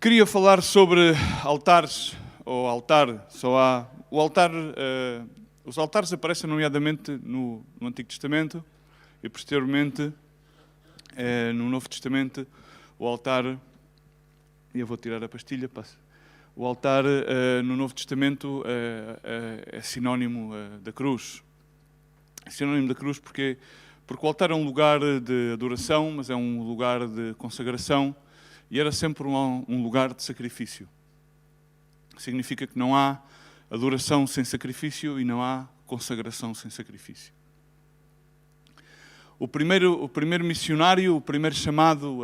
Queria falar sobre altares, ou altar, só há... O altar, os altares aparecem nomeadamente no Antigo Testamento e posteriormente no Novo Testamento o altar, e eu vou tirar a pastilha, passa. O altar no Novo Testamento é sinónimo da cruz. É sinónimo da cruz porque o altar é um lugar de adoração, mas é um lugar de consagração e era sempre um lugar de sacrifício. Significa que não há adoração sem sacrifício e não há consagração sem sacrifício. O primeiro missionário, o primeiro chamado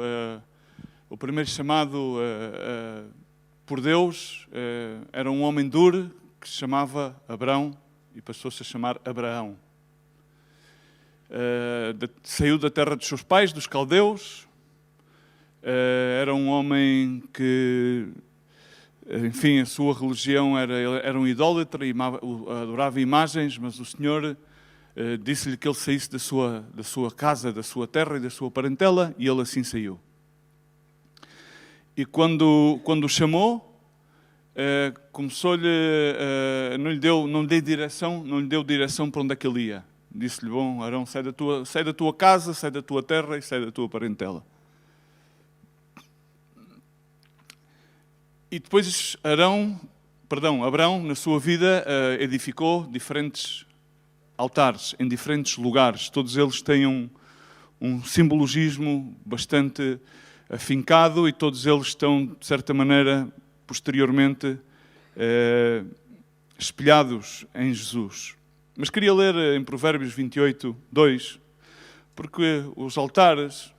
por Deus era um homem duro que se chamava Abrão e passou-se a chamar Abraão. Saiu da terra dos seus pais, dos caldeus. Era um homem que, enfim, a sua religião era um idólatra e adorava imagens, mas o Senhor disse-lhe que ele saísse da sua casa, da sua terra e da sua parentela, e ele assim saiu. E quando o chamou, começou-lhe, não lhe deu direção para onde é que ele ia. Disse-lhe: bom, Arão, sai da tua casa, sai da tua terra e sai da tua parentela. E depois Abrão, na sua vida, edificou diferentes altares em diferentes lugares. Todos eles têm um simbologismo bastante afincado e todos eles estão, de certa maneira, posteriormente espelhados em Jesus. Mas queria ler em Provérbios 28, 2, porque os altares,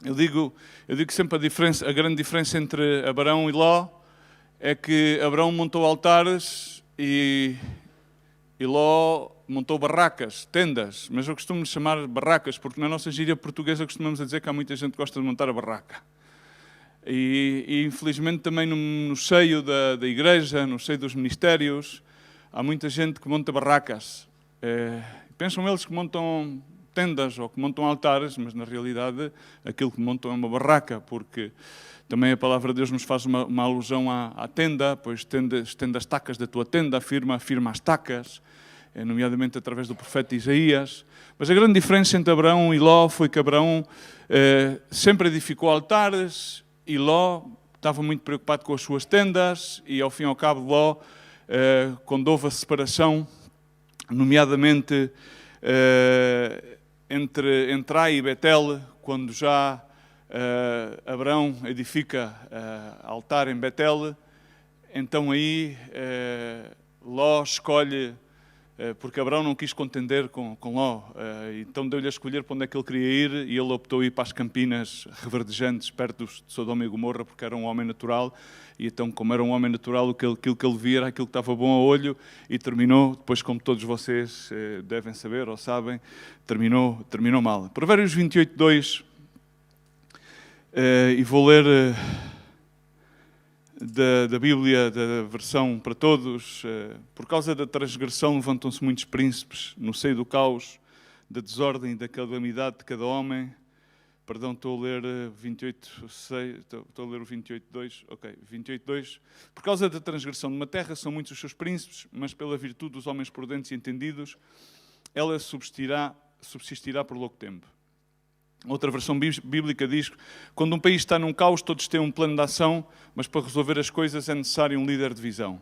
eu digo sempre a grande diferença entre Abraão e Ló é que Abraão montou altares e Ló montou barracas, tendas, mas eu costumo chamar barracas, porque na nossa gíria portuguesa costumamos dizer que há muita gente que gosta de montar a barraca. E infelizmente também no seio da igreja, no seio dos ministérios, há muita gente que monta barracas. Pensam eles que montam tendas ou que montam altares, mas na realidade aquilo que montam é uma barraca, porque também a palavra de Deus nos faz uma alusão à tenda, pois estenda as tacas da tua tenda, afirma as tacas, nomeadamente através do profeta Isaías. Mas a grande diferença entre Abraão e Ló foi que Abraão sempre edificou altares e Ló estava muito preocupado com as suas tendas e, ao fim e ao cabo, Ló, quando houve a separação, nomeadamente entre Ai e Betel, quando já Abraão edifica altar em Betel, então aí Ló escolhe, porque Abraão não quis contender com Ló, então deu-lhe a escolher para onde é que ele queria ir e ele optou ir para as campinas reverdejantes perto de Sodoma e Gomorra, porque era um homem natural, e então, como era um homem natural, aquilo que ele via era aquilo que estava bom a olho e terminou, depois, como todos vocês devem saber ou sabem, terminou mal. Provérbios 28, 2, e vou ler da Bíblia, da versão para todos. Por causa da transgressão levantam-se muitos príncipes no seio do caos, da desordem e da calamidade de cada homem. Perdão, estou a ler 28:6, estou a ler o 28:2. Ok, 28:2. Por causa da transgressão de uma terra são muitos os seus príncipes, mas pela virtude dos homens prudentes e entendidos, ela subsistirá por longo tempo. Outra versão bíblica diz que quando um país está num caos, todos têm um plano de ação, mas para resolver as coisas é necessário um líder de visão.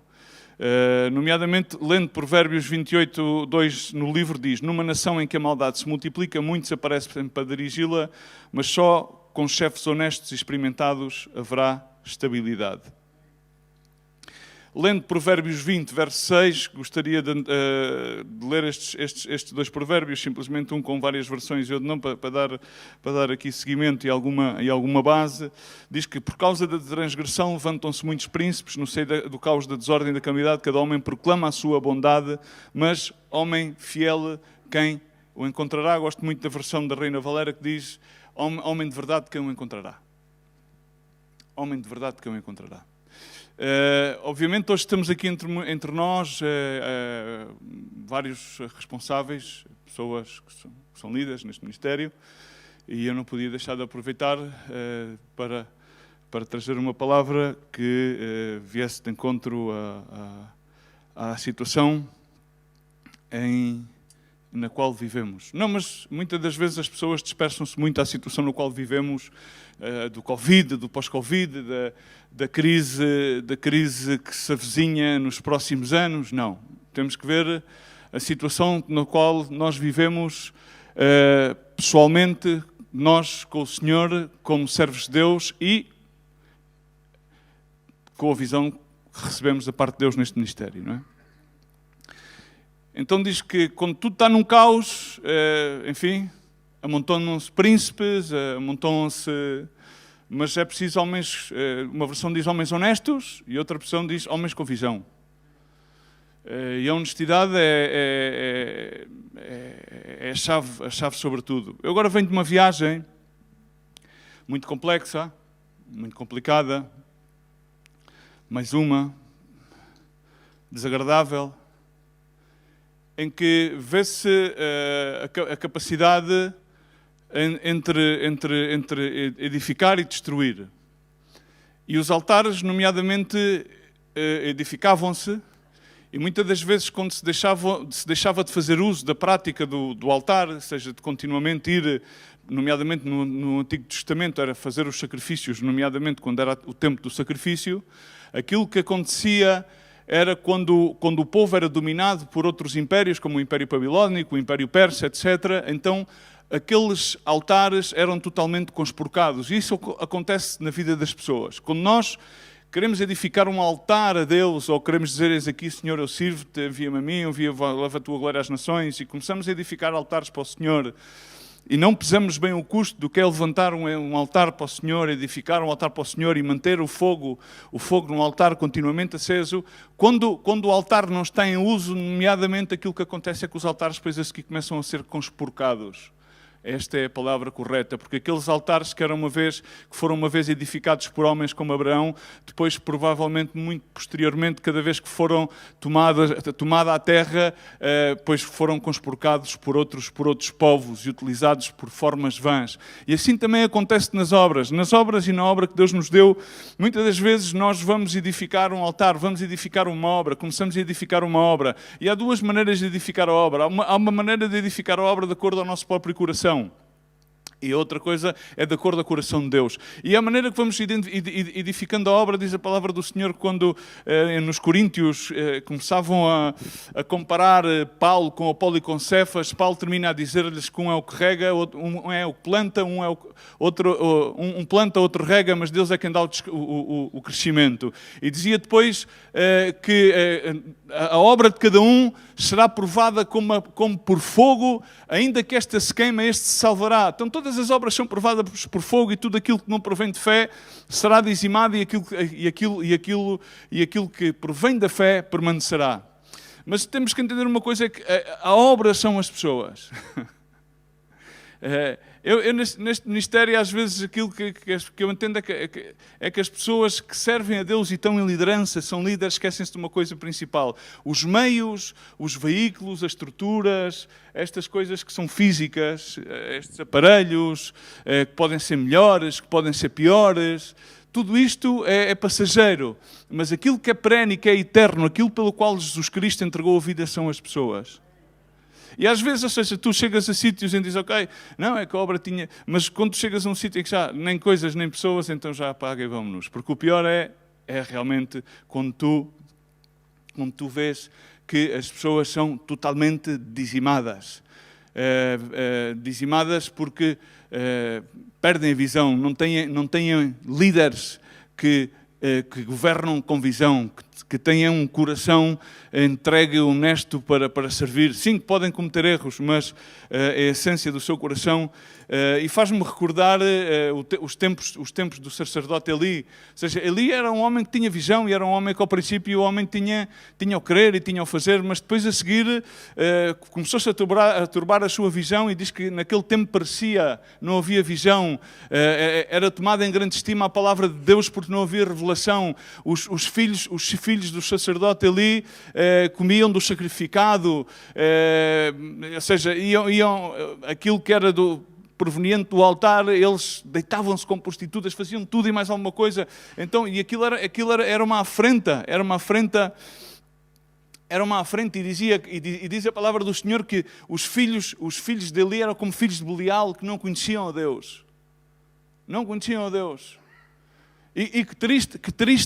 Nomeadamente, lendo Provérbios 28, 2 no livro, diz: numa nação em que a maldade se multiplica, muitos aparecem para dirigi-la, mas só com chefes honestos e experimentados haverá estabilidade. Lendo Provérbios 20, verso 6, gostaria de ler estes dois provérbios, simplesmente um com várias versões e outro não, para dar aqui seguimento e alguma base. Diz que por causa da transgressão levantam-se muitos príncipes, no seio do caos da desordem e da calamidade, cada homem proclama a sua bondade, mas homem fiel, quem o encontrará? Gosto muito da versão da Reina Valera que diz: homem de verdade, quem o encontrará? Homem de verdade, quem o encontrará? Obviamente hoje estamos aqui entre nós vários responsáveis, pessoas que são líderes neste ministério, e eu não podia deixar de aproveitar para para trazer uma palavra que viesse de encontro à situação na qual vivemos. Não, mas muitas das vezes as pessoas dispersam-se muito à situação na qual vivemos, do Covid, do pós-Covid, da crise que se avizinha nos próximos anos. Não. Temos que ver a situação na qual nós vivemos pessoalmente, nós com o Senhor, como servos de Deus e com a visão que recebemos da parte de Deus neste ministério, não é? Então diz que quando tudo está num caos, enfim, amontoam-se príncipes, amontoam-se... Mas é preciso homens, uma versão diz homens honestos e outra versão diz homens com visão. E a honestidade é a chave sobre tudo. Eu agora venho de uma viagem muito complexa, muito complicada, mais uma, desagradável, em que vê-se a capacidade entre edificar e destruir. E os altares, nomeadamente, edificavam-se, e muitas das vezes, quando se deixava de fazer uso da prática do altar, seja de continuamente ir, nomeadamente no Antigo Testamento, era fazer os sacrifícios, nomeadamente quando era o tempo do sacrifício, aquilo que acontecia era quando o povo era dominado por outros impérios, como o Império Babilónico, o Império Persa, etc., então aqueles altares eram totalmente conspurcados. E isso acontece na vida das pessoas. Quando nós queremos edificar um altar a Deus, ou queremos dizer, eis aqui, Senhor, eu sirvo-te, envia-me a mim, leva a tua glória às nações, e começamos a edificar altares para o Senhor, e não pesamos bem o custo do que é levantar um altar para o Senhor, edificar um altar para o Senhor e manter o fogo num altar continuamente aceso, quando o altar não está em uso, nomeadamente aquilo que acontece é que os altares depois a seguir começam a ser conspurcados. Esta é a palavra correta, porque aqueles altares que foram uma vez edificados por homens como Abraão, depois provavelmente muito posteriormente, cada vez que foram tomada a terra, depois foram conspurcados por outros povos e utilizados por formas vãs. E assim também acontece nas obras e na obra que Deus nos deu. Muitas das vezes nós vamos edificar um altar, vamos edificar uma obra, começamos a edificar uma obra, e há duas maneiras de edificar a obra. Há uma maneira de edificar a obra de acordo ao nosso próprio coração. E outra coisa é de acordo com o coração de Deus. E a maneira que vamos edificando a obra, diz a palavra do Senhor, quando nos Coríntios começavam a comparar Paulo com Apolo e com Cefas, Paulo termina a dizer-lhes que um é o que rega, um é o que planta, um planta, outro rega, mas Deus é quem dá o crescimento. E dizia depois que a obra de cada um será provada como por fogo, ainda que esta se queima, este se salvará. Então todas as obras são provadas por fogo, e tudo aquilo que não provém de fé será dizimado, e aquilo que provém da fé permanecerá. Mas temos que entender uma coisa, é que a obra são as pessoas. Eu neste ministério, às vezes, aquilo que eu entendo é que as pessoas que servem a Deus e estão em liderança, são líderes, esquecem-se de uma coisa principal. Os meios, os veículos, as estruturas, estas coisas que são físicas, estes aparelhos, que podem ser melhores, que podem ser piores, tudo isto é passageiro. Mas aquilo que é perene, que é eterno, aquilo pelo qual Jesus Cristo entregou a vida, são as pessoas. E às vezes, ou seja, tu chegas a sítios e dizes, ok, não, é que a obra tinha... Mas quando tu chegas a um sítio em que já nem coisas nem pessoas, então já apaga e vamos-nos. Porque o pior é realmente quando tu vês que as pessoas são totalmente dizimadas. Dizimadas porque perdem a visão, não têm líderes que governam com visão, que tenham um coração entregue, honesto para servir. Sim, podem cometer erros, mas é a essência do seu coração. E faz-me recordar os tempos do sacerdote Eli. Ou seja, Eli era um homem que tinha visão, e era um homem que ao princípio o homem tinha o querer e tinha o fazer, mas depois a seguir começou-se a turbar a sua visão, e diz que naquele tempo parecia, não havia visão, era tomada em grande estima a palavra de Deus porque não havia revelação. Os filhos do sacerdote Eli comiam do sacrificado, ou seja, iam aquilo que era proveniente do altar, eles deitavam-se com prostitutas, faziam tudo e mais alguma coisa. Então, e aquilo era uma afrenta, e diz a palavra do Senhor que os filhos de Eli eram como filhos de Belial, que não conheciam a Deus. Não conheciam a Deus. E que triste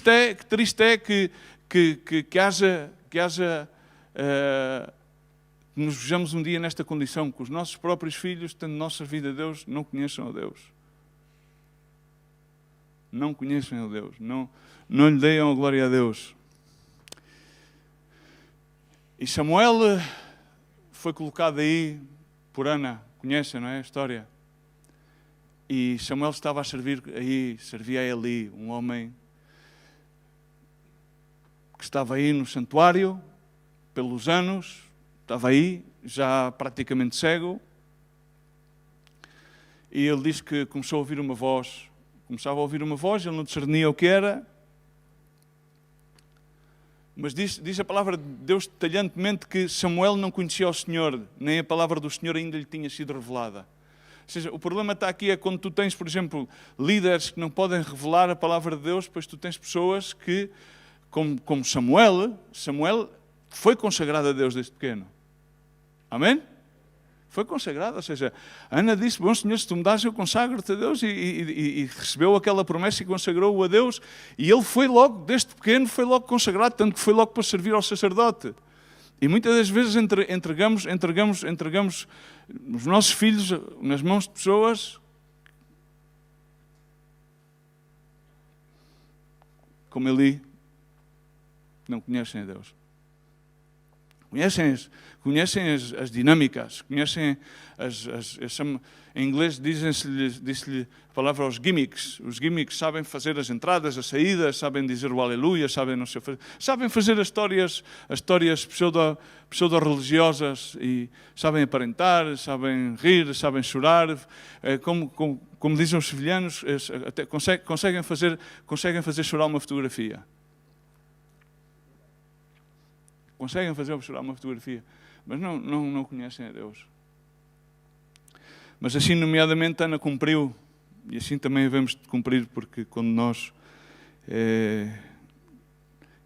é que haja nos vejamos um dia nesta condição, que os nossos próprios filhos, tendo nossa vida a Deus, não conheçam a Deus. Não conheçam a Deus. Não lhe deem a glória a Deus. E Samuel foi colocado aí por Ana. Conhecem, não é a história? E Samuel estava a servia a Eli, um homem que estava aí no santuário, pelos anos, estava aí, já praticamente cego, e ele diz que começou a ouvir uma voz. Começava a ouvir uma voz, ele não discernia o que era, mas diz a palavra de Deus detalhantemente que Samuel não conhecia o Senhor, nem a palavra do Senhor ainda lhe tinha sido revelada. Ou seja, o problema está aqui é quando tu tens, por exemplo, líderes que não podem revelar a palavra de Deus, pois tu tens pessoas que, como Samuel foi consagrado a Deus desde pequeno. Amém? Foi consagrado, ou seja, Ana disse, bom Senhor, se tu me dás, eu consagro-te a Deus, e recebeu aquela promessa e consagrou-o a Deus, e ele foi logo, desde pequeno, foi logo consagrado, tanto que foi logo para servir ao sacerdote. E muitas das vezes entregamos os nossos filhos nas mãos de pessoas como Eli, não conhecem a Deus. Conhecem as dinâmicas, conhecem em inglês diz-lhe a palavra aos gimmicks. Os gimmicks sabem fazer as entradas, as saídas, sabem dizer o aleluia, sabem fazer as histórias pseudo-religiosas e sabem aparentar, sabem rir, sabem chorar. Como dizem os sevilhanos, até conseguem fazer chorar uma fotografia. Conseguem fazer chorar uma fotografia, mas não conhecem a Deus. Mas assim, nomeadamente, Ana cumpriu, e assim também devemos de cumprir, porque quando nós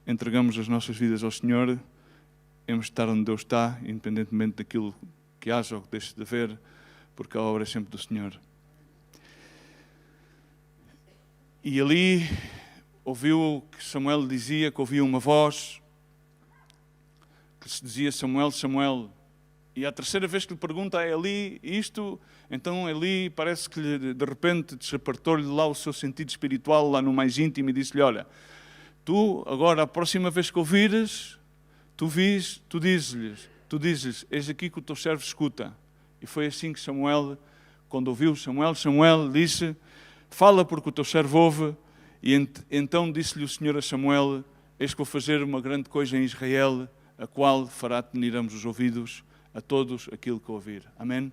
entregamos as nossas vidas ao Senhor, temos de estar onde Deus está, independentemente daquilo que haja ou que deixe de haver, porque a obra é sempre do Senhor. E ali ouviu que Samuel dizia que ouvia uma voz que se dizia Samuel, Samuel. E a terceira vez que lhe pergunta a Eli isto, então Eli parece que de repente desapertou-lhe lá o seu sentido espiritual, lá no mais íntimo, e disse-lhe, olha, tu agora a próxima vez que ouvires, tu dizes, eis aqui que o teu servo escuta. E foi assim que Samuel, quando ouviu Samuel disse, fala porque o teu servo ouve. E então disse-lhe o Senhor a Samuel, eis que vou fazer uma grande coisa em Israel, a qual fará tenir ambos os ouvidos a todos aquilo que ouvir. Amém?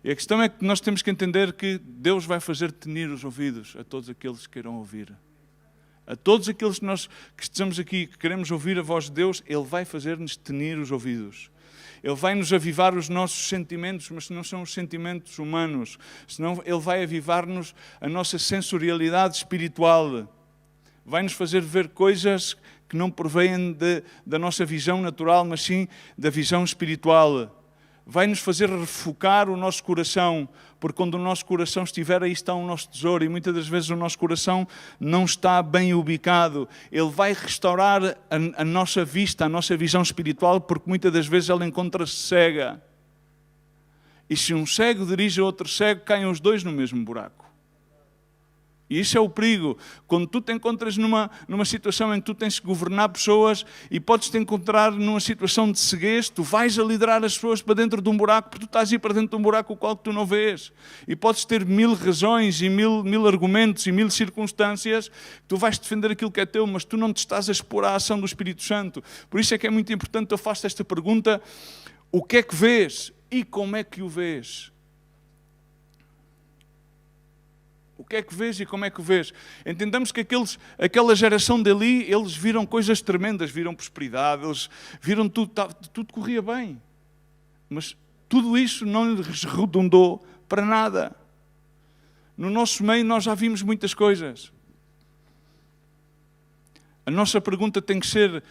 E a questão é que nós temos que entender que Deus vai fazer tenir os ouvidos a todos aqueles que queiram ouvir. A todos aqueles que estamos aqui, que queremos ouvir a voz de Deus, Ele vai fazer-nos tenir os ouvidos. Ele vai nos avivar os nossos sentimentos, mas não são os sentimentos humanos, senão Ele vai avivar-nos a nossa sensorialidade espiritual. Vai nos fazer ver coisas que não provêm da nossa visão natural, mas sim da visão espiritual. Vai nos fazer refocar o nosso coração, porque quando o nosso coração estiver, aí está o nosso tesouro, e muitas das vezes o nosso coração não está bem ubicado. Ele vai restaurar a nossa vista, a nossa visão espiritual, porque muitas das vezes ela encontra-se cega. E se um cego dirige a outro cego, caem os dois no mesmo buraco. E isso é o perigo. Quando tu te encontras numa situação em que tu tens que governar pessoas e podes te encontrar numa situação de ceguez, tu vais a liderar as pessoas para dentro de um buraco, porque tu estás aí para dentro de um buraco o qual tu não vês. E podes ter 1000 razões e mil argumentos e 1000 circunstâncias, tu vais defender aquilo que é teu, mas tu não te estás a expor à ação do Espírito Santo. Por isso é que é muito importante que eu faça esta pergunta: o que é que vês e como é que o vês? O que é que vês e como é que o vês? Entendamos que aquela geração de Eli, eles viram coisas tremendas, viram prosperidade, eles viram tudo corria bem. Mas tudo isso não lhes redundou para nada. No nosso meio nós já vimos muitas coisas. A nossa pergunta tem que ser,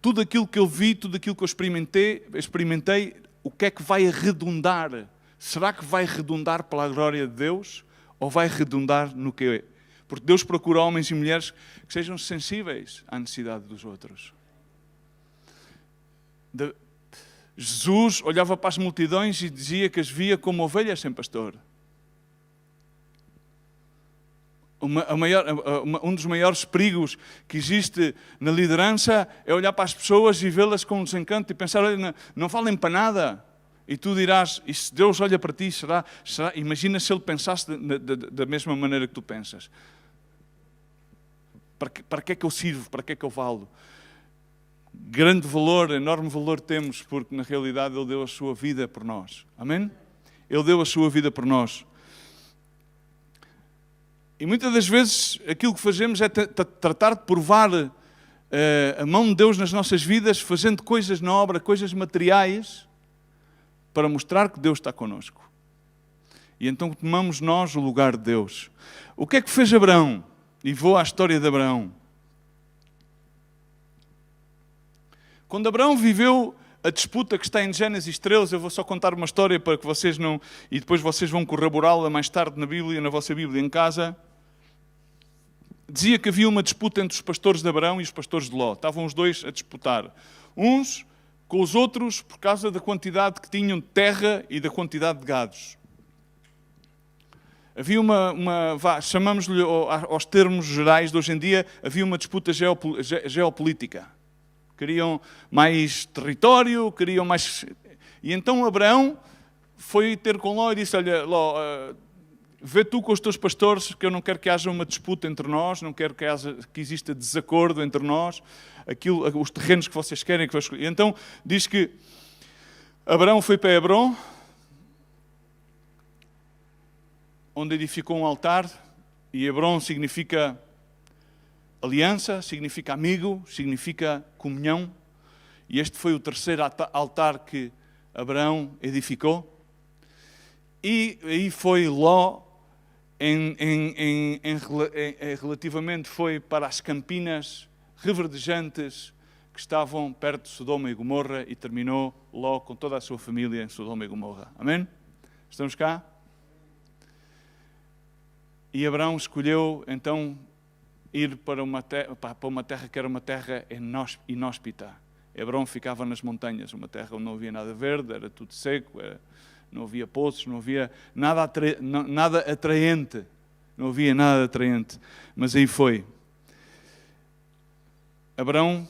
tudo aquilo que eu vi, tudo aquilo que eu experimentei, o que é que vai redundar? Será que vai redundar pela glória de Deus? Ou vai redundar no quê? Porque Deus procura homens e mulheres que sejam sensíveis à necessidade dos outros. Jesus olhava para as multidões e dizia que as via como ovelhas sem pastor. Um dos maiores perigos que existe na liderança é olhar para as pessoas e vê-las com desencanto e pensar, olha, não valem para nada. E tu dirás, e se Deus olha para ti, será? Imagina se Ele pensasse da mesma maneira que tu pensas. Para que é que eu sirvo? Para que é que eu valo? Grande valor, enorme valor temos, porque na realidade Ele deu a sua vida por nós. Amém? Ele deu a sua vida por nós. E muitas das vezes aquilo que fazemos é tratar de provar a mão de Deus nas nossas vidas, fazendo coisas na obra, coisas materiais, para mostrar que Deus está connosco. E então tomamos nós o lugar de Deus. O que é que fez Abraão? E vou à história de Abraão. Quando Abraão viveu a disputa que está em Gênesis 13, eu vou só contar uma história para que vocês não... E depois vocês vão corroborá-la mais tarde na Bíblia, na vossa Bíblia em casa. Dizia que havia uma disputa entre os pastores de Abraão e os pastores de Ló. Estavam os dois a disputar. Uns com os outros por causa da quantidade que tinham de terra e da quantidade de gados. Havia chamamos-lhe aos termos gerais de hoje em dia, havia uma disputa geopolítica. Queriam mais território, queriam mais... E então Abraão foi ter com Ló e disse, olha, Ló, vê tu com os teus pastores que eu não quero que haja uma disputa entre nós, não quero que exista desacordo entre nós, os terrenos que vocês querem. E então diz que Abraão foi para Hebrom, onde edificou um altar, e Hebrom significa aliança, significa amigo, significa comunhão. E este foi o terceiro altar que Abraão edificou. E aí foi Ló, relativamente foi para as campinas reverdejantes que estavam perto de Sodoma e Gomorra, e terminou Ló com toda a sua família em Sodoma e Gomorra. Amém? Estamos cá? E Abraão escolheu então ir para uma terra que era uma terra inóspita. Hebrom ficava nas montanhas, uma terra onde não havia nada verde, era tudo seco, não havia poços, não havia nada atraente. Não havia nada atraente. Mas aí foi. Abraão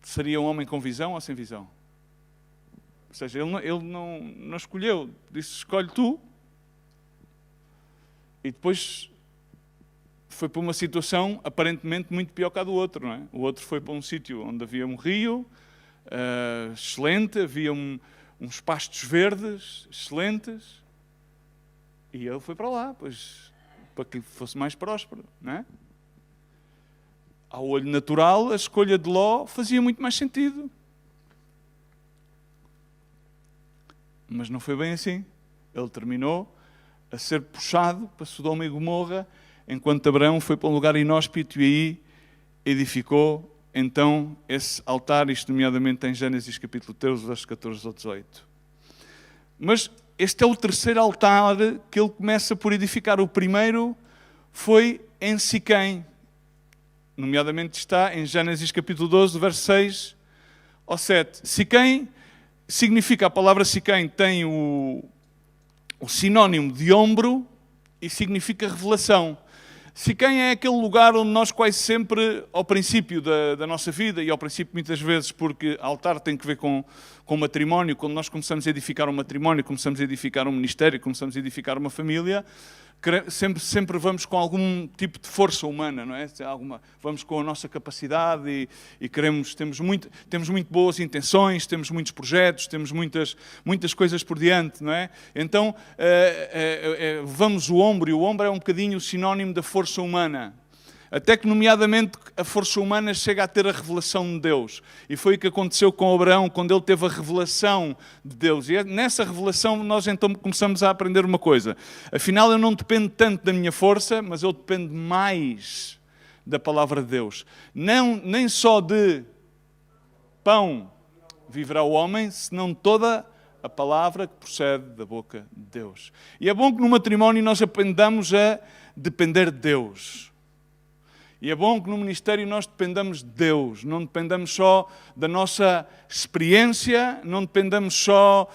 seria um homem com visão ou sem visão? Ou seja, ele não escolheu, disse, escolhe tu. E depois foi para uma situação aparentemente muito pior que a do outro, não é? O outro foi para um sítio onde havia um rio excelente, havia uns pastos verdes excelentes, e ele foi para lá, pois, para que fosse mais próspero, não é? Ao olho natural, a escolha de Ló fazia muito mais sentido. Mas não foi bem assim. Ele terminou a ser puxado para Sodoma e Gomorra, enquanto Abraão foi para um lugar inóspito e aí edificou então esse altar, isto nomeadamente em Gênesis capítulo 13, versos 14 ao 18. Mas este é o terceiro altar que ele começa por edificar. O primeiro foi em Siquém, nomeadamente está em Gênesis capítulo 12, verso 6 ao 7. Siquém significa, a palavra Siquém tem o sinónimo de ombro e significa revelação. Siquém é aquele lugar onde nós quase sempre, ao princípio da nossa vida, e ao princípio muitas vezes porque altar tem que ver com matrimónio, quando nós começamos a edificar um matrimónio, começamos a edificar um ministério, começamos a edificar uma família, sempre vamos com algum tipo de força humana, não é? Vamos com a nossa capacidade e temos muito boas intenções, temos muitos projetos, temos muitas coisas por diante, não é? Então, vamos o ombro, e o ombro é um bocadinho o sinónimo da força humana. Até que, nomeadamente, a força humana chega a ter a revelação de Deus. E foi o que aconteceu com Abraão, quando ele teve a revelação de Deus. E nessa revelação nós então começamos a aprender uma coisa. Afinal, eu não dependo tanto da minha força, mas eu dependo mais da palavra de Deus. Não, nem só de pão viverá o homem, senão toda a palavra que procede da boca de Deus. E é bom que no matrimónio nós aprendamos a depender de Deus. E é bom que no ministério nós dependamos de Deus, não dependamos só da nossa experiência, não dependamos só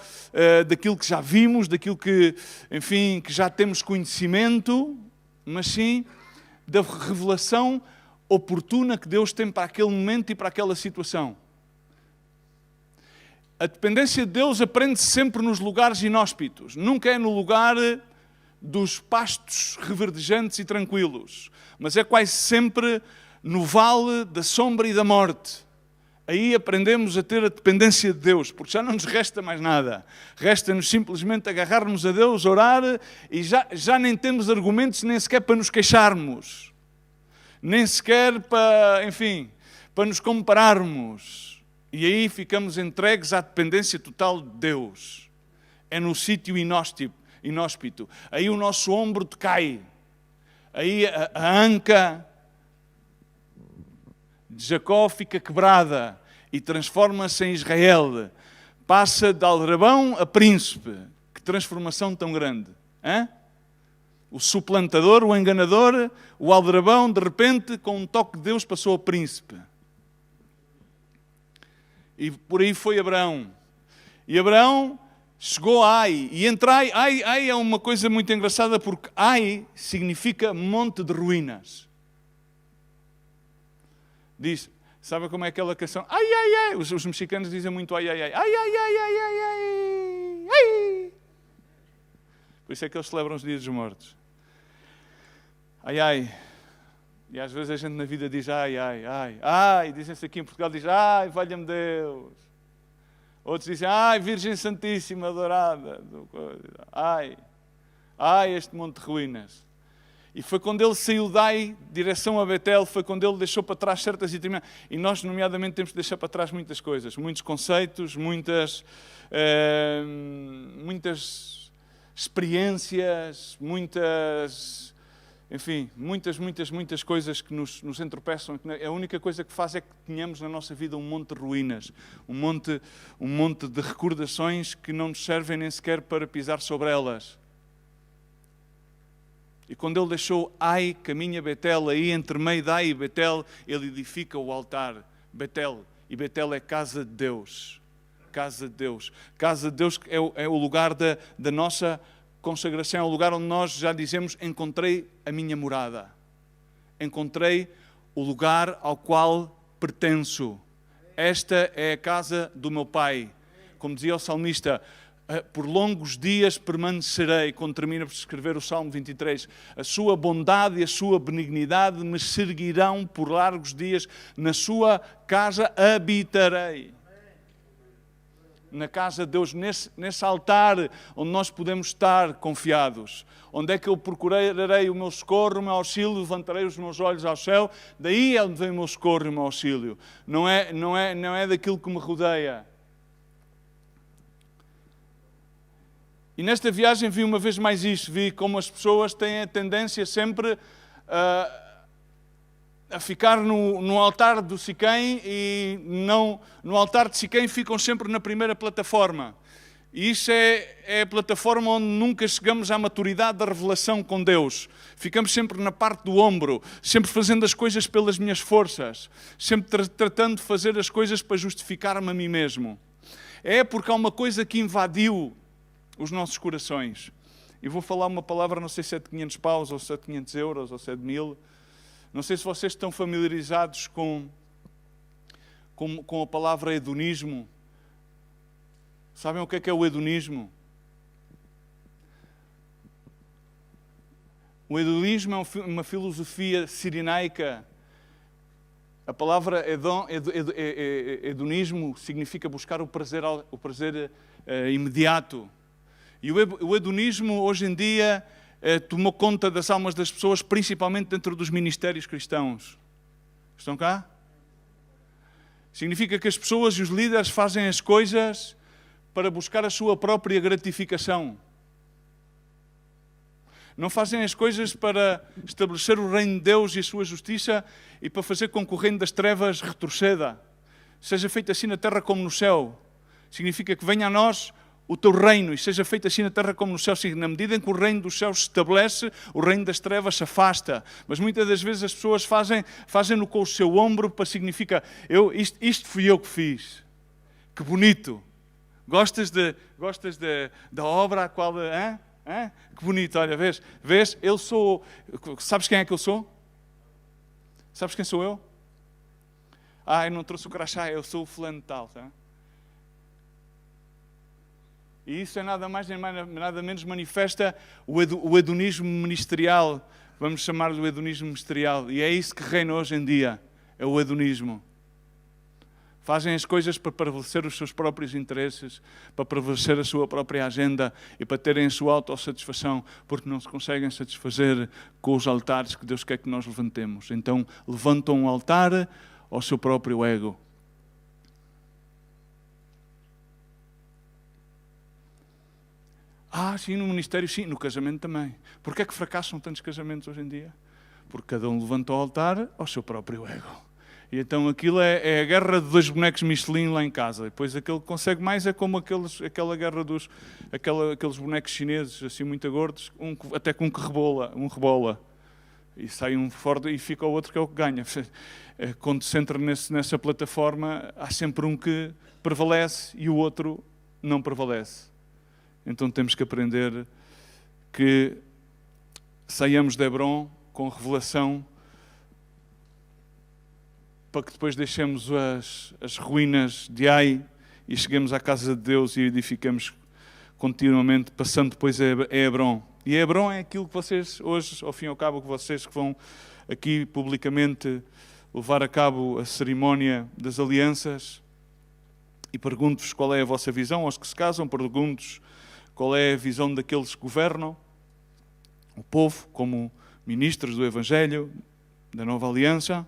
daquilo que já vimos, daquilo que, enfim, que já temos conhecimento, mas sim da revelação oportuna que Deus tem para aquele momento e para aquela situação. A dependência de Deus aprende-se sempre nos lugares inóspitos, nunca é no lugar dos pastos reverdejantes e tranquilos, mas é quase sempre no vale da sombra e da morte. Aí aprendemos a ter a dependência de Deus, porque já não nos resta mais nada. Resta-nos simplesmente agarrar-nos a Deus, orar, e já nem temos argumentos nem sequer para nos queixarmos. Nem sequer para, enfim, para nos compararmos. E aí ficamos entregues à dependência total de Deus. É no sítio inóspito. Aí o nosso ombro decai. Aí a anca de Jacó fica quebrada e transforma-se em Israel. Passa de aldrabão a príncipe. Que transformação tão grande. Hã? O suplantador, o enganador, o aldrabão, de repente, com um toque de Deus, passou a príncipe. E por aí foi Abraão. E Abraão chegou a Ai. E entre Ai é uma coisa muito engraçada, porque Ai significa monte de ruínas. Diz, sabe como é aquela canção? Ai, ai, ai. Os mexicanos dizem muito ai, ai, ai. Ai, ai, ai, ai, ai, ai, ai. Por isso é que eles celebram os dias dos mortos. Ai, ai. E às vezes a gente na vida diz ai, ai, ai, ai. Dizem-se aqui em Portugal, diz ai, valha-me Deus. Outros dizem ai, Virgem Santíssima, adorada. Ai, ai, este monte de ruínas. E foi quando ele saiu de Ai, direção a Betel, foi quando ele deixou para trás certas determinadas. E nós, nomeadamente, temos de deixar para trás muitas coisas, muitos conceitos, muitas experiências, enfim, muitas coisas que nos entropeçam. A única coisa que faz é que tenhamos na nossa vida um monte de ruínas, um monte de recordações que não nos servem nem sequer para pisar sobre elas. E quando ele deixou Ai, caminha Betel, aí entre meio de Ai e Betel, ele edifica o altar, Betel. E Betel é casa de Deus. Casa de Deus. Casa de Deus é o lugar da nossa consagração, é o lugar onde nós já dizemos, encontrei a minha morada. Encontrei o lugar ao qual pertenço. Esta é a casa do meu Pai. Como dizia o salmista, por longos dias permanecerei, quando termina por escrever o Salmo 23. A sua bondade e a sua benignidade me seguirão por largos dias. Na sua casa habitarei. Na casa de Deus, nesse altar onde nós podemos estar confiados. Onde é que eu procurarei o meu socorro, o meu auxílio, levantarei os meus olhos ao céu. Daí é onde vem o meu socorro e o meu auxílio. Não é daquilo que me rodeia. E nesta viagem vi uma vez mais isto, vi como as pessoas têm a tendência sempre a ficar no altar do Siquém e não no altar de Siquém ficam sempre na primeira plataforma. E isso é a plataforma onde nunca chegamos à maturidade da revelação com Deus. Ficamos sempre na parte do ombro, sempre fazendo as coisas pelas minhas forças, sempre tratando de fazer as coisas para justificar-me a mim mesmo. É porque há uma coisa que invadiu os nossos corações. E vou falar uma palavra, não sei se é de 500 paus, ou se é de 500 euros, ou se é de 1000. Não sei se vocês estão familiarizados com a palavra hedonismo. Sabem o que é o hedonismo? O hedonismo é uma filosofia sirenaica. A palavra hedonismo significa buscar o prazer imediato. E o hedonismo, hoje em dia, tomou conta das almas das pessoas, principalmente dentro dos ministérios cristãos. Estão cá? Significa que as pessoas e os líderes fazem as coisas para buscar a sua própria gratificação. Não fazem as coisas para estabelecer o reino de Deus e a sua justiça e para fazer com que o reino das trevas retroceda. Seja feito assim na terra como no céu. Significa que venha a nós o teu reino e seja feito assim na terra como no céu. Na medida em que o reino dos céus se estabelece, o reino das trevas se afasta. Mas muitas das vezes as pessoas fazem-no com o seu ombro para significar, isto fui eu que fiz. Que bonito. Gostas da obra a qual... Que bonito, olha, vês? Eu sou... Sabes quem é que eu sou? Sabes quem sou eu? Eu não trouxe o crachá, eu sou o fulano de tal. Tá? E isso é nada mais nem nada menos manifesta o hedonismo ministerial. Vamos chamar-lhe o hedonismo ministerial. E é isso que reina hoje em dia, é o hedonismo. Fazem as coisas para prevalecer os seus próprios interesses, para prevalecer a sua própria agenda e para terem a sua autossatisfação, porque não se conseguem satisfazer com os altares que Deus quer que nós levantemos. Então levantam um altar ao seu próprio ego. Sim, no ministério sim, no casamento também. Porquê é que fracassam tantos casamentos hoje em dia? Porque cada um levanta o altar ao seu próprio ego. E então aquilo é a guerra de 2 bonecos Michelin lá em casa. E depois aquele que consegue mais é como aquela guerra aqueles bonecos chineses, assim muito gordos, até com um rebola. E sai um fora e fica o outro que é o que ganha. Quando se entra nessa plataforma, há sempre um que prevalece e o outro não prevalece. Então temos que aprender que saiamos de Hebron com revelação, para que depois deixemos as ruínas de Ai e cheguemos à casa de Deus e edificamos continuamente, passando depois a Hebron. E Hebron é aquilo que vocês hoje, ao fim e ao cabo, que vocês que vão aqui publicamente levar a cabo a cerimónia das alianças. E pergunto-vos qual é a vossa visão, aos que se casam, pergunto-vos qual é a visão daqueles que governam o povo, como ministros do Evangelho, da Nova Aliança.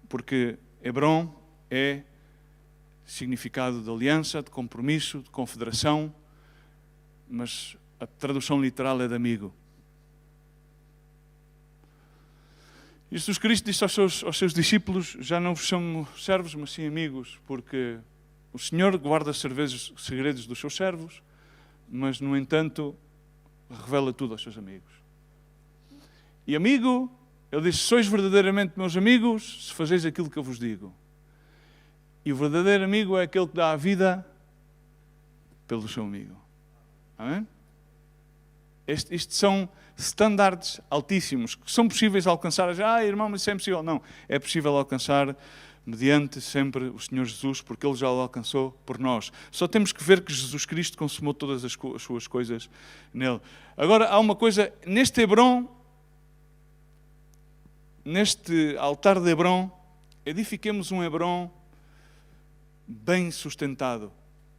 Porque Hebron é significado de aliança, de compromisso, de confederação, mas a tradução literal é de amigo. Jesus Cristo disse aos seus discípulos, já não vos chamo servos, mas sim amigos, porque o Senhor guarda segredos dos seus servos, mas, no entanto, revela tudo aos seus amigos. E amigo... Ele disse, sois verdadeiramente meus amigos se fazeis aquilo que eu vos digo. E o verdadeiro amigo é aquele que dá a vida pelo seu amigo. Amém? Estes são estándares altíssimos, que são possíveis alcançar. Irmão, mas isso é impossível. Não, é possível alcançar mediante sempre o Senhor Jesus, porque Ele já o alcançou por nós. Só temos que ver que Jesus Cristo consumou todas as suas coisas nele. Agora, há uma coisa, neste altar de Hebron, edifiquemos um Hebron bem sustentado.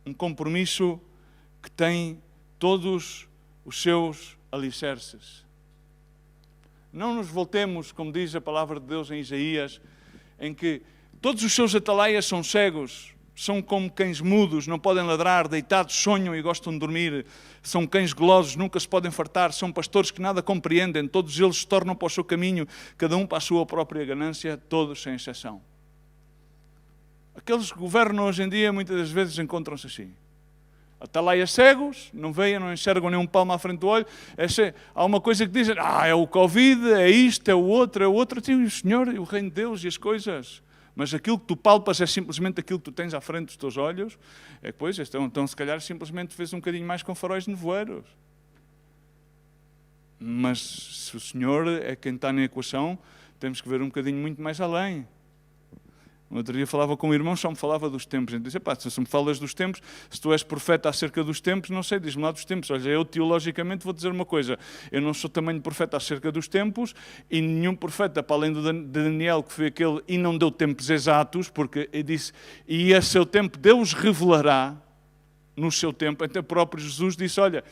Um compromisso que tem todos os seus alicerces. Não nos voltemos, como diz a palavra de Deus em Isaías, em que todos os seus atalaias são cegos, são como cães mudos, não podem ladrar, deitados sonham e gostam de dormir, são cães golosos, nunca se podem fartar, são pastores que nada compreendem, todos eles se tornam para o seu caminho, cada um para a sua própria ganância, todos sem exceção. Aqueles que governam hoje em dia muitas das vezes encontram-se assim. Atalaias cegos, não veem, não enxergam nem um palmo à frente do olho. Há uma coisa que dizem, é o Covid, é isto, é o outro. Sim, o Senhor, o reino de Deus e as coisas. Mas aquilo que tu palpas é simplesmente aquilo que tu tens à frente dos teus olhos. Então se calhar simplesmente fez um bocadinho mais com faróis de nevoeiros. Mas se o Senhor é quem está na equação, temos que ver um bocadinho muito mais além. No outro dia falava com um irmão, só me falava dos tempos. Ele disse, se me falas dos tempos, se tu és profeta acerca dos tempos, não sei, diz-me lá dos tempos. Olha, eu teologicamente vou dizer uma coisa. Eu não sou também profeta acerca dos tempos e nenhum profeta, para além de Daniel, que foi aquele e não deu tempos exatos, porque ele disse, e a seu tempo Deus revelará no seu tempo. Até o próprio Jesus disse, olha,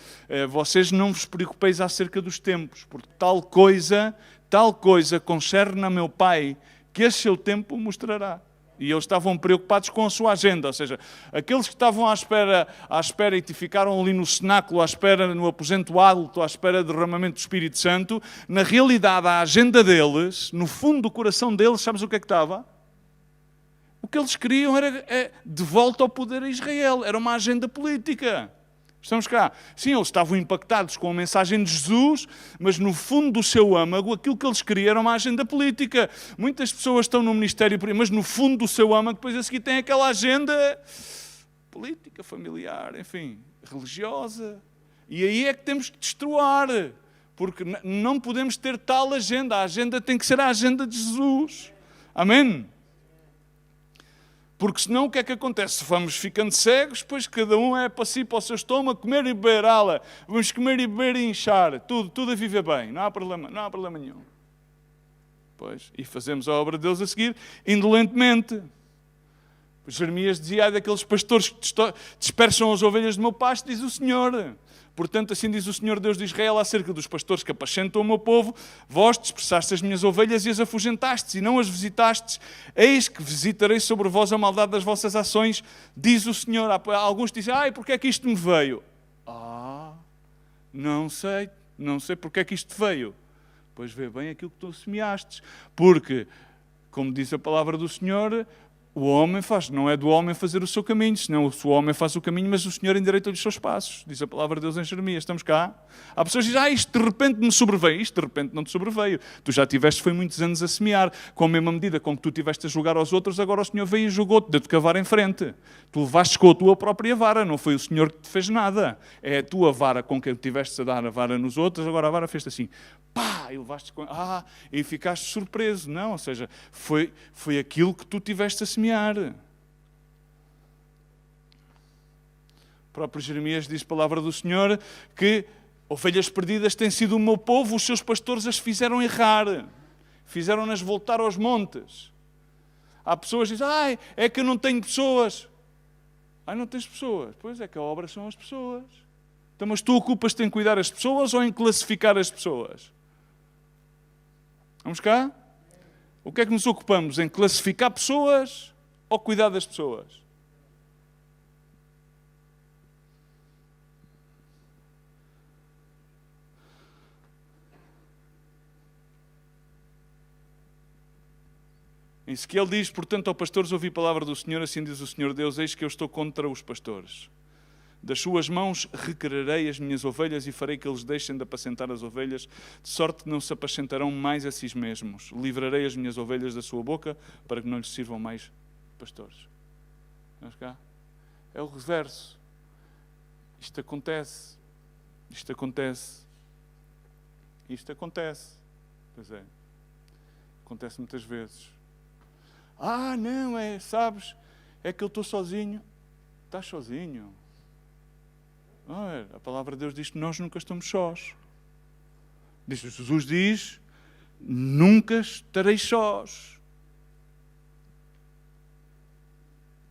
vocês não vos preocupeis acerca dos tempos, porque tal coisa concerne a meu Pai, que esse seu tempo mostrará. E eles estavam preocupados com a sua agenda, ou seja, aqueles que estavam à espera e ficaram ali no cenáculo, à espera no aposento alto, à espera do derramamento do Espírito Santo, na realidade a agenda deles, no fundo do coração deles, sabes o que é que estava? O que eles queriam era de volta ao poder a Israel, era uma agenda política. Estamos cá. Sim, eles estavam impactados com a mensagem de Jesus, mas no fundo do seu âmago, aquilo que eles queriam era uma agenda política. Muitas pessoas estão no ministério, mas no fundo do seu âmago, depois a seguir tem aquela agenda política, familiar, enfim, religiosa. E aí é que temos que destoar, porque não podemos ter tal agenda. A agenda tem que ser a agenda de Jesus. Amém? Porque senão o que é que acontece? Vamos ficando cegos, pois cada um é para si, para o seu estômago, comer e beber, ala. Vamos comer e beber e inchar, tudo a viver bem, não há problema nenhum. Pois, e fazemos a obra de Deus a seguir, indolentemente. Jeremias dizia, daqueles pastores que dispersam as ovelhas do meu pasto, diz o Senhor. Portanto, assim diz o Senhor Deus de Israel acerca dos pastores que apacentam o meu povo, vós dispersaste as minhas ovelhas e as afugentastes, e não as visitastes. Eis que visitarei sobre vós a maldade das vossas ações, diz o Senhor. Alguns dizem, porque é que isto me veio? Não sei porque é que isto veio. Pois vê bem aquilo que tu semeastes. Porque, como diz a palavra do Senhor, o homem faz, não é do homem fazer o seu caminho, senão o homem faz o caminho, mas o Senhor endireita-lhe os seus passos. Diz a palavra de Deus em Jeremias. Estamos cá. Há pessoas que dizem, isto de repente me sobreveio. Isto de repente não te sobreveio. Tu já tiveste, foi muitos anos a semear. Com a mesma medida com que tu tiveste a julgar aos outros, agora o Senhor veio e julgou-te, deu-te cavar em frente. Tu levaste com a tua própria vara, não foi o Senhor que te fez nada. É a tua vara com que tiveste a dar a vara nos outros, agora a vara fez-te assim. Pá! E levaste com... e ficaste surpreso. Não, ou seja, foi aquilo que tu tiveste a semear. O próprio Jeremias diz a palavra do Senhor que ovelhas perdidas têm sido o meu povo, os seus pastores as fizeram errar, fizeram-nas voltar aos montes. Há pessoas que dizem, é que eu não tenho pessoas. Não tens pessoas? Pois é que a obra são as pessoas. Então, mas tu ocupas-te em cuidar as pessoas ou em classificar as pessoas? Vamos cá? O que é que nos ocupamos? Em classificar pessoas ou cuidar das pessoas? Em Ezequiel diz, portanto, ao pastores ouvi a palavra do Senhor, assim diz o Senhor Deus, eis que eu estou contra os pastores. Das suas mãos requererei as minhas ovelhas e farei que eles deixem de apacentar as ovelhas, de sorte que não se apacentarão mais a si mesmos. Livrarei as minhas ovelhas da sua boca, para que não lhes sirvam mais pastores. Vamos cá? É o reverso. Isto acontece. Pois é. Acontece muitas vezes. Não, sabes, é que eu estou sozinho. Estás sozinho? A palavra de Deus diz que nós nunca estamos sós. Jesus diz, nunca estareis sós.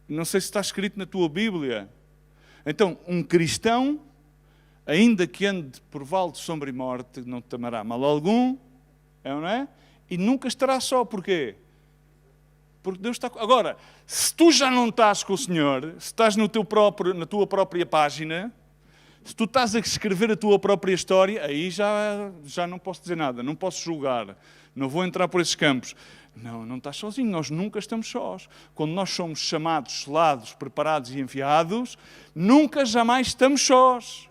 Não sei se está escrito na tua Bíblia. Então, um cristão, ainda que ande por vale de sombra e morte, não te amará mal algum, não é? E nunca estará só. Porquê? Porque Deus está... Agora, se tu já não estás com o Senhor, se estás na tua própria página, se tu estás a escrever a tua própria história, aí já não posso dizer nada, não posso julgar, não vou entrar por esses campos. Não estás sozinho, nós nunca estamos sós. Quando nós somos chamados, selados, preparados e enviados, nunca, jamais estamos sós.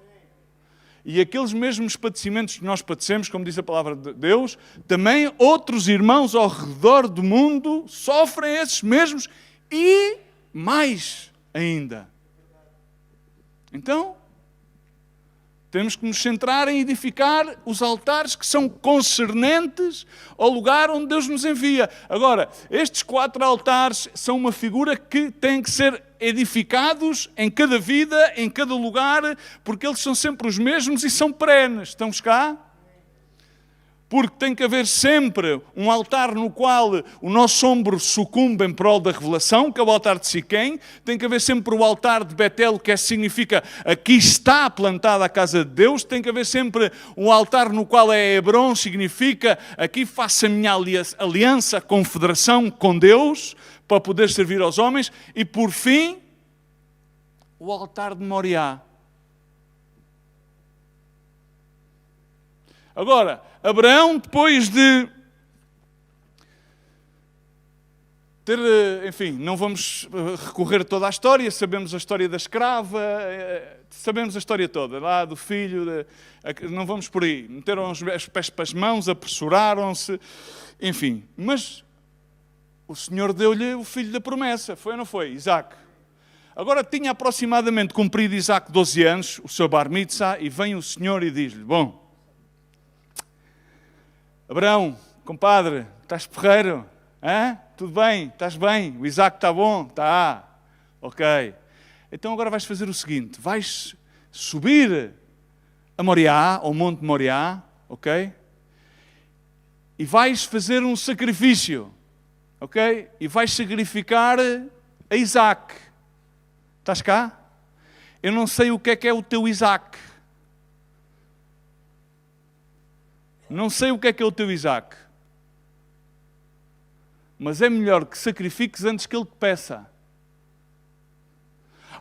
E aqueles mesmos padecimentos que nós padecemos, como diz a palavra de Deus, também outros irmãos ao redor do mundo sofrem esses mesmos e mais ainda. Então, temos que nos centrar em edificar os altares que são concernentes ao lugar onde Deus nos envia. Agora, estes 4 altares são uma figura que tem que ser edificados em cada vida, em cada lugar, porque eles são sempre os mesmos e são perenes. Estamos cá? Porque tem que haver sempre um altar no qual o nosso ombro sucumbe em prol da revelação, que é o altar de Siquém. Tem que haver sempre o altar de Betel, que significa aqui está plantada a casa de Deus. Tem que haver sempre o altar no qual é Hebron, significa aqui faço a minha aliança, confederação com Deus, para poder servir aos homens. E por fim, o altar de Moriá. Agora, Abraão, depois de ter, enfim, não vamos recorrer a toda a história, sabemos a história da escrava, sabemos a história toda, lá do filho, não vamos por aí. Meteram os pés para as mãos, apresuraram-se, enfim. Mas o Senhor deu-lhe o filho da promessa, foi ou não foi? Isaac. Agora tinha aproximadamente cumprido Isaac 12 anos, o seu bar mitzvah, e vem o Senhor e diz-lhe, bom, Abraão, compadre, estás porreiro? Hã? Tudo bem? Estás bem? O Isaac está bom? Está. Ok. Então agora vais fazer o seguinte, vais subir a Moriá, ao Monte Moriá, ok? E vais fazer um sacrifício, ok? E vais sacrificar a Isaac. Estás cá? Eu não sei o que é o teu Isaac. Não sei o que é o teu Isaac. Mas é melhor que sacrifiques antes que ele te peça.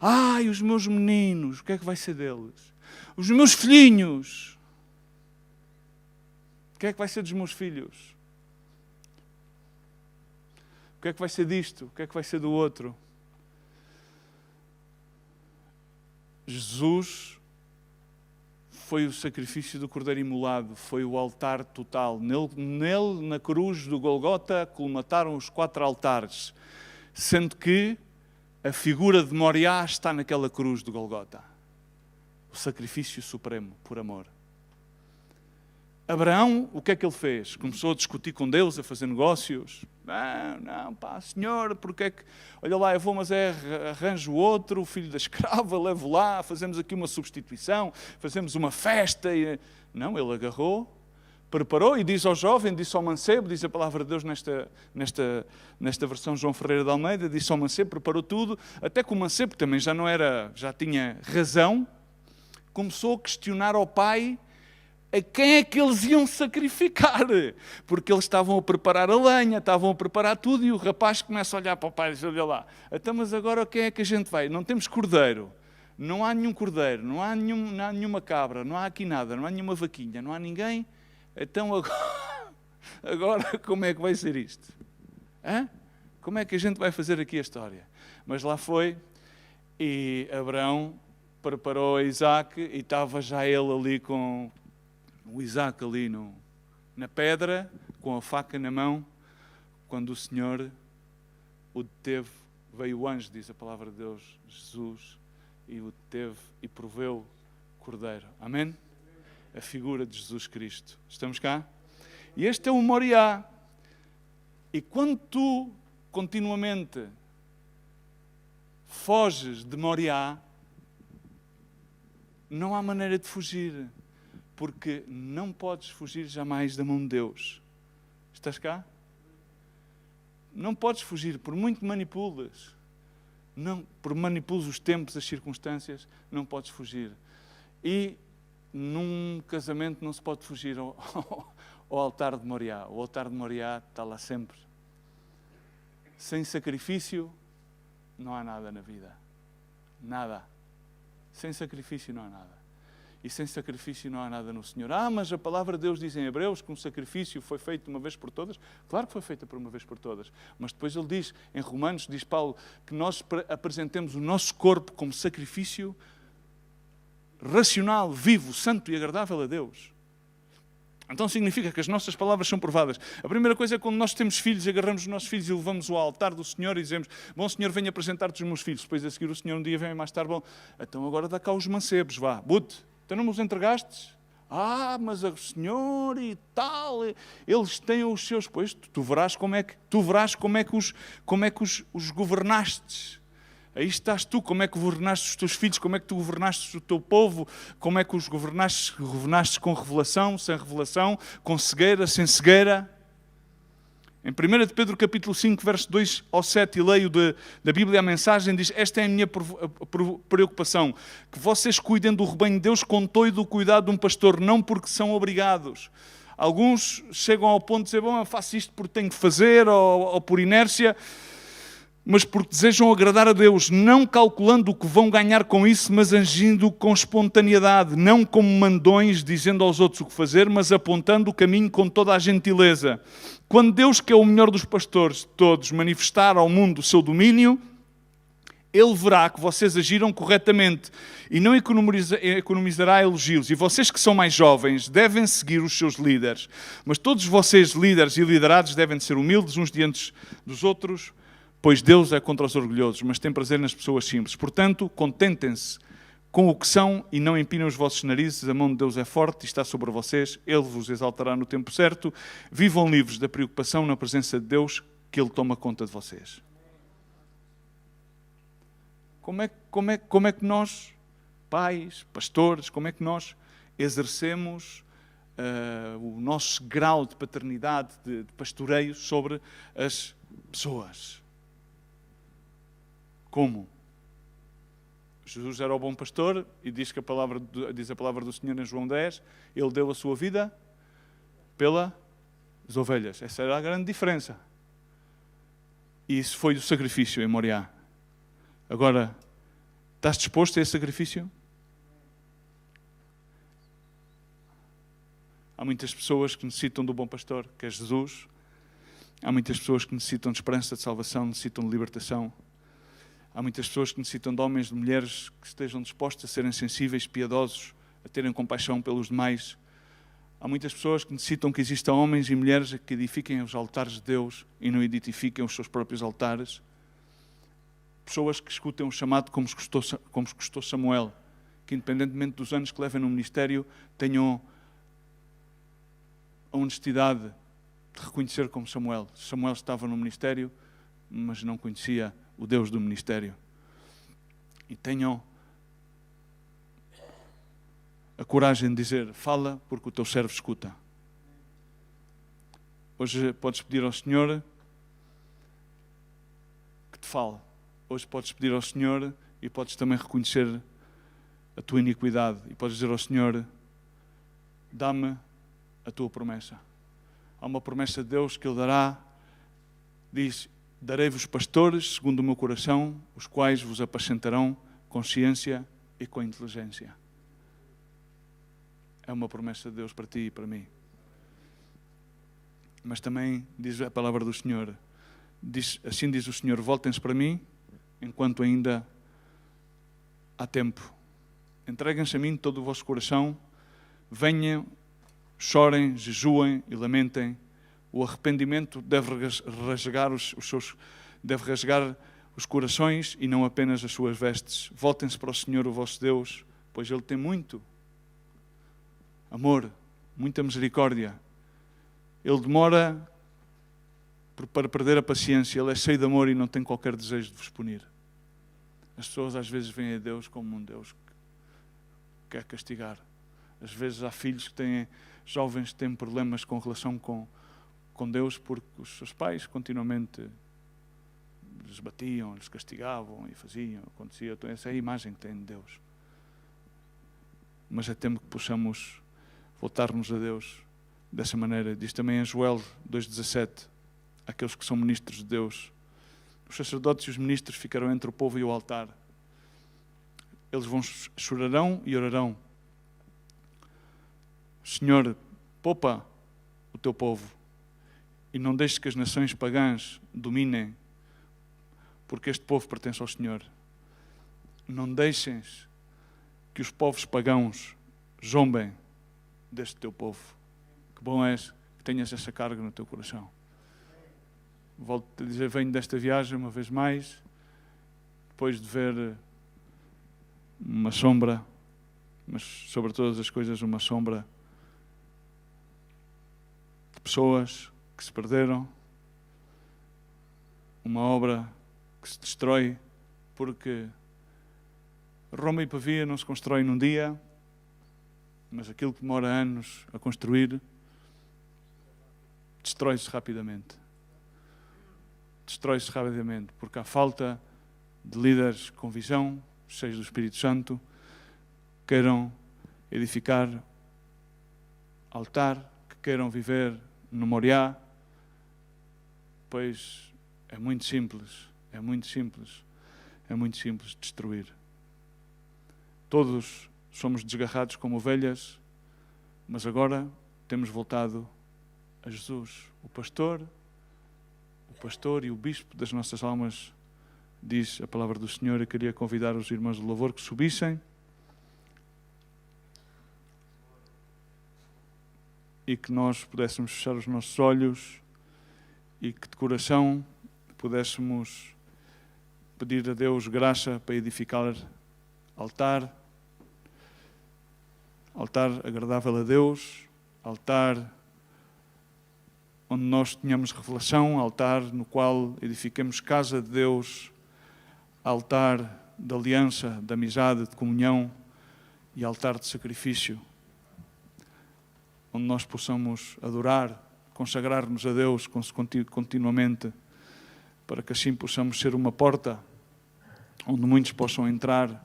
Ai, os meus meninos, o que é que vai ser deles? Os meus filhinhos. O que é que vai ser dos meus filhos? O que é que vai ser disto? O que é que vai ser do outro? Jesus foi o sacrifício do Cordeiro imolado, foi o altar total. Nele, na cruz do Golgota, colmataram os 4 altares, sendo que a figura de Moriá está naquela cruz do Golgota. O sacrifício supremo, por amor. Abraão, o que é que ele fez? Começou a discutir com Deus, a fazer negócios. Não, pá, Senhor, porque é que... Olha lá, eu vou, mas arranjo outro, o filho da escrava, levo lá, fazemos aqui uma substituição, fazemos uma festa. Não, ele agarrou, preparou e diz ao jovem, disse ao mancebo, diz a palavra de Deus nesta versão João Ferreira de Almeida, disse ao mancebo, preparou tudo, até que o mancebo também já tinha razão, começou a questionar ao pai a quem é que eles iam sacrificar, porque eles estavam a preparar a lenha, estavam a preparar tudo, e o rapaz começa a olhar para o pai e diz, olha lá, então, mas agora quem é que a gente vai? Não temos cordeiro, não há nenhum cordeiro, não há nenhuma cabra, não há aqui nada, não há nenhuma vaquinha, não há ninguém, então agora como é que vai ser isto? Hã? Como é que a gente vai fazer aqui a história? Mas lá foi, e Abraão preparou a Isaac, e estava já ele ali com... o Isaac ali na pedra, com a faca na mão, quando o Senhor o deteve, veio o anjo, diz a palavra de Deus, Jesus, e o deteve e proveu cordeiro. Amém? A figura de Jesus Cristo. Estamos cá? E este é o Moriá. E quando tu continuamente foges de Moriá, não há maneira de fugir. Porque não podes fugir jamais da mão de Deus. Estás cá? Não podes fugir, por muito manipulas. Por manipulas os tempos, as circunstâncias, não podes fugir. E num casamento não se pode fugir ao altar de Moriá. O altar de Moriá está lá sempre. Sem sacrifício, não há nada na vida. Nada. Sem sacrifício não há nada. E sem sacrifício não há nada no Senhor. Mas a palavra de Deus diz em Hebreus que um sacrifício foi feito de uma vez por todas. Claro que foi feito por uma vez por todas. Mas depois ele diz, em Romanos, diz Paulo, que nós apresentemos o nosso corpo como sacrifício racional, vivo, santo e agradável a Deus. Então significa que as nossas palavras são provadas. A primeira coisa é quando nós temos filhos, agarramos os nossos filhos e levamos ao altar do Senhor e dizemos, bom Senhor, venha apresentar-te os meus filhos. Depois a seguir o Senhor um dia vem mais tarde, bom, então agora dá cá os mancebos, vá, bute. Então não me os entregastes? Mas o Senhor e tal, eles têm os seus... Pois, tu verás como é que os governastes. Aí estás tu, como é que governaste os teus filhos, como é que tu governaste o teu povo, como é que os governaste com revelação, sem revelação, com cegueira, sem cegueira. Em 1 de Pedro capítulo 5, verso 2 ao 7, e leio da Bíblia a mensagem, diz: esta é a minha preocupação, que vocês cuidem do rebanho de Deus com todo o cuidado de um pastor, não porque são obrigados. Alguns chegam ao ponto de dizer, bom, eu faço isto porque tenho que fazer, ou por inércia, mas porque desejam agradar a Deus, não calculando o que vão ganhar com isso, mas agindo com espontaneidade, não como mandões, dizendo aos outros o que fazer, mas apontando o caminho com toda a gentileza. Quando Deus, que é o melhor dos pastores de todos, manifestar ao mundo o seu domínio, Ele verá que vocês agiram corretamente e não economizará elogios. E vocês que são mais jovens devem seguir os seus líderes. Mas todos vocês, líderes e liderados, devem ser humildes uns diante dos outros, pois Deus é contra os orgulhosos, mas tem prazer nas pessoas simples. Portanto, contentem-se com o que são e não empinem os vossos narizes. A mão de Deus é forte e está sobre vocês. Ele vos exaltará no tempo certo. Vivam livres da preocupação na presença de Deus, que Ele toma conta de vocês. Como é que nós, pais, pastores, como é que nós exercemos o nosso grau de paternidade, de pastoreio sobre as pessoas? Como? Jesus era o bom pastor e diz a palavra do Senhor em João 10, Ele deu a sua vida pelas ovelhas. Essa era a grande diferença. E isso foi o sacrifício em Moriá. Agora, estás disposto a esse sacrifício? Há muitas pessoas que necessitam do bom pastor, que é Jesus. Há muitas pessoas que necessitam de esperança, de salvação, necessitam de libertação. Há muitas pessoas que necessitam de homens, de mulheres que estejam dispostos a serem sensíveis, piedosos, a terem compaixão pelos demais. Há muitas pessoas que necessitam que existam homens e mulheres que edifiquem os altares de Deus e não edifiquem os seus próprios altares. Pessoas que escutem o chamado como escutou Samuel, que independentemente dos anos que levem no ministério, tenham a honestidade de reconhecer como Samuel. Samuel estava no ministério, mas não conhecia o Deus do ministério. E tenham a coragem de dizer, fala porque o teu servo escuta. Hoje podes pedir ao Senhor que te fale. Hoje podes pedir ao Senhor e podes também reconhecer a tua iniquidade. E podes dizer ao Senhor, dá-me a tua promessa. Há uma promessa de Deus que Ele dará. Diz, darei-vos pastores segundo o meu coração, os quais vos apacentarão com ciência e com inteligência. É uma promessa de Deus para ti e para mim. Mas também diz a palavra do Senhor. Assim diz o Senhor, voltem-se para mim, enquanto ainda há tempo. Entreguem-se a mim de todo o vosso coração. Venham, chorem, jejuem e lamentem. O arrependimento deve rasgar deve rasgar os corações e não apenas as suas vestes. Voltem-se para o Senhor, o vosso Deus, pois Ele tem muito amor, muita misericórdia. Ele demora para perder a paciência. Ele é cheio de amor e não tem qualquer desejo de vos punir. As pessoas às vezes veem a Deus como um Deus que quer castigar. Às vezes há filhos que têm, jovens que têm problemas com relação com Deus porque os seus pais continuamente lhes batiam, lhes castigavam e faziam, acontecia. Então essa é a imagem que têm de Deus. Mas é tempo que possamos voltarmos a Deus dessa maneira. Diz também em Joel 2,17, aqueles que são ministros de Deus. Os sacerdotes e os ministros ficarão entre o povo e o altar. Eles chorarão e orarão. Senhor, poupa o teu povo e não deixes que as nações pagãs dominem, porque este povo pertence ao Senhor. Não deixes que os povos pagãos zombem deste teu povo. Que bom és que tenhas essa carga no teu coração. Volto a dizer, venho desta viagem uma vez mais, depois de ver uma sombra, mas sobre todas as coisas uma sombra de pessoas que se perderam, uma obra que se destrói porque Roma e Pavia não se constrói num dia, mas aquilo que demora anos a construir destrói-se rapidamente. Destrói-se rapidamente, porque há falta de líderes com visão, cheios do Espírito Santo, queiram edificar altar, que queiram viver no Moriá, pois é muito simples destruir. Todos somos desgarrados como ovelhas, mas agora temos voltado a Jesus, o pastor e o bispo das nossas almas, diz a palavra do Senhor. Eu queria convidar os irmãos do louvor que subissem e que nós pudéssemos fechar os nossos olhos e que de coração pudéssemos pedir a Deus graça para edificar altar agradável a Deus, altar onde nós tenhamos revelação, altar no qual edifiquemos casa de Deus, altar de aliança, de amizade, de comunhão e altar de sacrifício, onde nós possamos adorar, consagrar-nos a Deus continuamente, para que assim possamos ser uma porta onde muitos possam entrar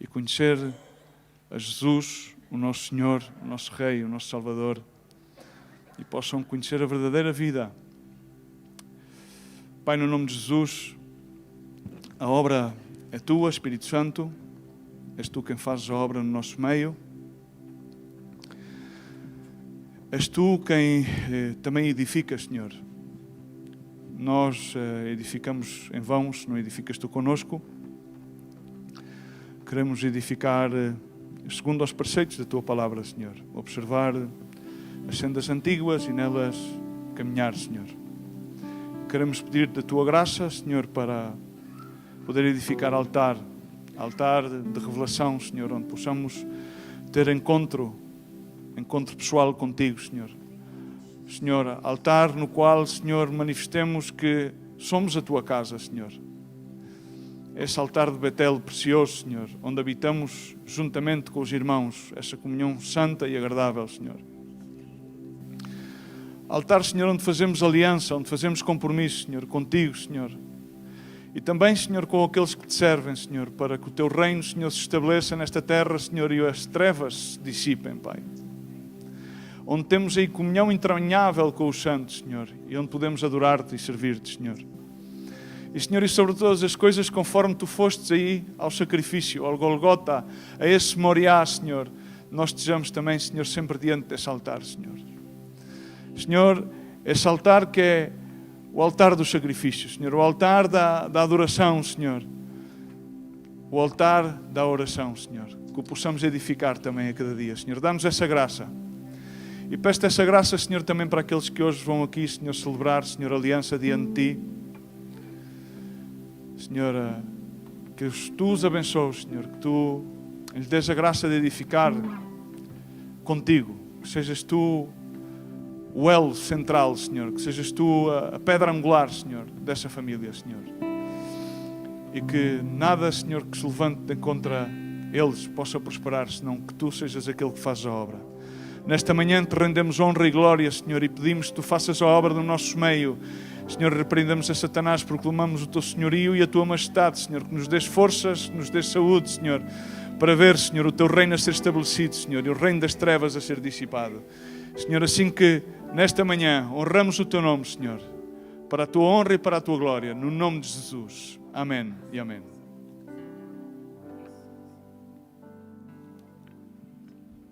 e conhecer a Jesus, o nosso Senhor, o nosso Rei, o nosso Salvador, e possam conhecer a verdadeira vida. Pai, no nome de Jesus, a obra é Tua, Espírito Santo, és Tu quem fazes a obra no nosso meio. És Tu quem também edificas, Senhor. Nós edificamos em vão se não edificas Tu conosco. Queremos edificar segundo os preceitos da Tua palavra, Senhor. Observar as sendas antigas e nelas caminhar, Senhor. Queremos pedir da Tua graça, Senhor, para poder edificar altar de revelação, Senhor, onde possamos ter encontro pessoal contigo, Senhor. Senhor, altar no qual, Senhor, manifestemos que somos a Tua casa, Senhor. Esse altar de Betel precioso, Senhor, onde habitamos juntamente com os irmãos, essa comunhão santa e agradável, Senhor. Altar, Senhor, onde fazemos aliança, onde fazemos compromisso, Senhor, contigo, Senhor. E também, Senhor, com aqueles que Te servem, Senhor, para que o Teu reino, Senhor, se estabeleça nesta terra, Senhor, e as trevas se dissipem, Pai. Onde temos aí comunhão entranhável com os santos, Senhor, e onde podemos adorar-Te e servir-Te, Senhor. E, Senhor, e sobre todas as coisas, conforme Tu fostes aí ao sacrifício, ao Golgota, a esse Moriá, Senhor, nós estejamos também, Senhor, sempre diante desse altar, Senhor. Senhor, esse altar que é o altar do sacrifício, Senhor, o altar da adoração, Senhor, o altar da oração, Senhor, que o possamos edificar também a cada dia, Senhor. Dá-nos essa graça. E peço essa graça, Senhor, também para aqueles que hoje vão aqui, Senhor, celebrar, Senhor, aliança diante de Ti. Senhor, que Tu os abençoes, Senhor, que Tu lhes dês a graça de edificar contigo, que sejas Tu o elo central, Senhor, que sejas Tu a pedra angular, Senhor, dessa família, Senhor. E que nada, Senhor, que se levante contra eles possa prosperar, senão que Tu sejas aquele que faz a obra. Nesta manhã Te rendemos honra e glória, Senhor, e pedimos que Tu faças a obra no nosso meio. Senhor, repreendemos a Satanás, proclamamos o Teu senhorio e a Tua majestade, Senhor, que nos dês forças, que nos dês saúde, Senhor, para ver, Senhor, o Teu reino a ser estabelecido, Senhor, e o reino das trevas a ser dissipado. Senhor, assim que nesta manhã honramos o Teu nome, Senhor, para a Tua honra e para a Tua glória, no nome de Jesus. Amém e amém.